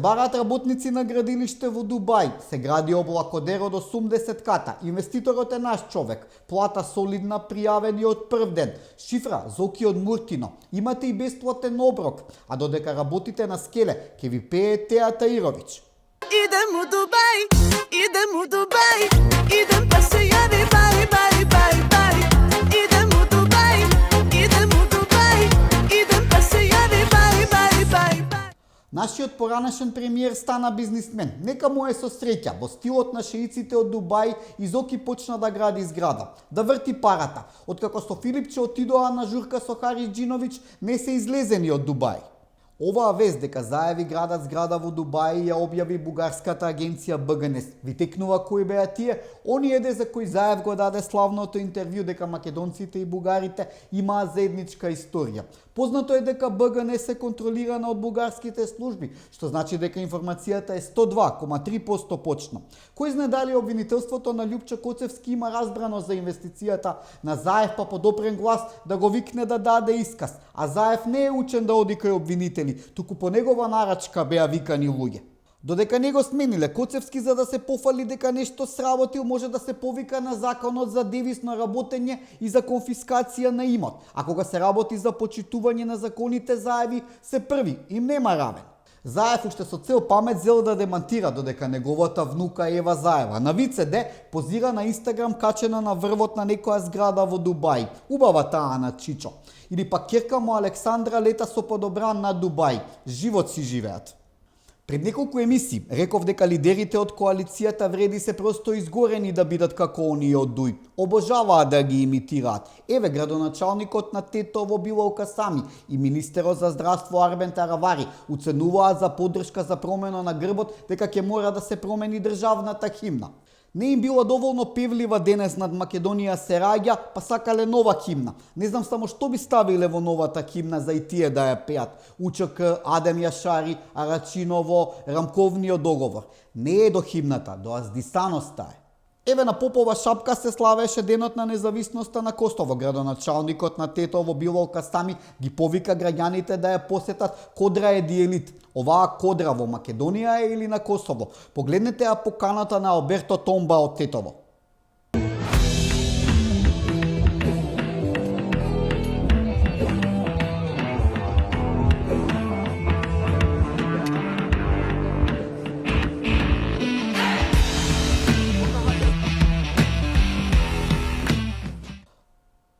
бараат работници на градилиште во Дубај. Се гради облакодер од 80 ката. Инвеститорот е наш човек. Плата солидна, пријавени од прв ден. Шифра Зоки од Муртино. Имате и бесплатен оброк. А додека работите на скеле, ќе ви пее Теа Таировиќ. Idem u Dubai, idem pa se javi, bari, bari, bari, bari. Idem u Dubai, idem pa se javi, bari, bari, bari, bari. Нашиот поранешен премиер стана бизнисмен. Нека му е со среќа. Во стилот на шеиците од Дубај и Зоки почна да гради зграда, да врти парата. Откако со Филипче отидоа на журка со Хариџиновиќ, не се излезени од Дубај. Оваа вест дека Заеви градат зграда во Дубај ја објави бугарската агенција БГНС. Ви текнува кои беа тие? Оние за кои Заев го даде славното интервју дека македонците и бугарите имаат заедничка историја. Познато е дека БГНС е контролирана од бугарските служби, што значи дека информацијата е 102,3% точна. Кој знае дали обвинителството на Љупчо Коцевски има разбрано за инвестицијата на Заев, па подопрен глас да го викне да даде исказ, а Заев не е учен да оди кај обвинители, туку по негова нарачка беа викани луѓе. Додека не го смениле Коцевски за да се пофали дека нешто сработил, може да се повика на законот за девисно работење и за конфискација на имот. А кога се работи за почитување на законите, Заеви се први, им нема равен. Заев уште со цел памет зел да демантира додека неговата внука Ева Заева на ВЦД позира на Инстаграм качена на врвот на некоја зграда во Дубај. Убава таа на Чичо. Или пак ќерка му Александра лета со подобран на Дубај. Живот си живеат. Пред неколку емисии реков дека лидерите од коалицијата вреди се просто изгорени да бидат како оние од Дуј. Обожаваат да ги имитираат. Еве градоначалникот на Тетово Билал Касами и министерот за здравство Арбен Таравари уценуваат за поддршка за промена на грбот дека ќе мора да се промени државната химна. Не им била доволно певлива денес над Македонија се раѓа, па сакале нова химна. Не знам само што би ставиле во новата химна за и тие да ја пеат. УЧК, Адем Јашари, Арачиново, рамковниот договор. Не е до химната, до аздисаноста е. Еве на Попова шапка се славеше денот на независноста на Косово. Градоначалникот на Тетово Билал Касами ги повика граѓаните да ја посетат Кодра Едиелит. Оваа Кодра во Македонија е или на Косово? Погледнете ја поканата на Алберто Томба од Тетово.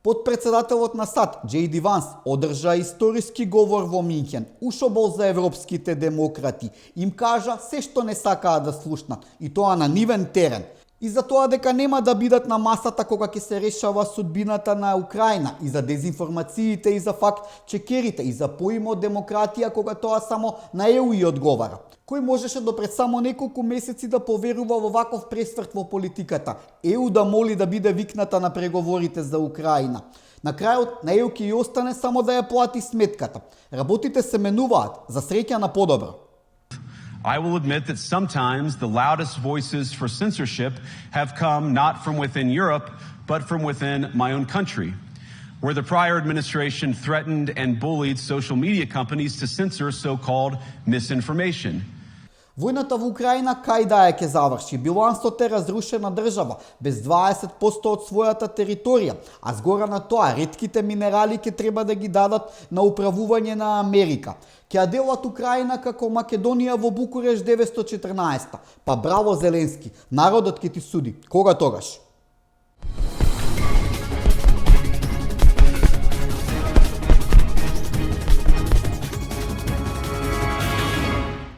Подпредседателот на САД, Џејди Ванс, одржа историски говор во Минхен. Ушобол за европските демократи. Им кажа се што не сакаат да слушнат, и тоа на нивен терен. И за тоа дека нема да бидат на масата кога ќе се решава судбината на Украина, и за дезинформациите, и за факт-чекерите, и за поимот демократија кога тоа само на ЕУ и одговара. Кој можеше до пред само неколку месеци да поверува во ваков пресврт во политиката? ЕУ да моли да биде викната на преговорите за Украина. На крајот на ЕУ ќе и остане само да ја плати сметката. Работите се менуваат, за среќа на подобро. I will admit that sometimes the loudest voices for censorship have come not from within Europe, but from within my own country, where the prior administration threatened and bullied social media companies to censor so-called misinformation. Војната во Украина кај да ќе заврши. Билансот е разрушена држава, без 20% од својата територија, а згора на тоа ретките минерали ќе треба да ги дадат на управување на Америка. Ќе ја делат Украина како Македонија во Букуреш 914. Па браво Зеленски, народот ќе ти суди. Кога тогаш?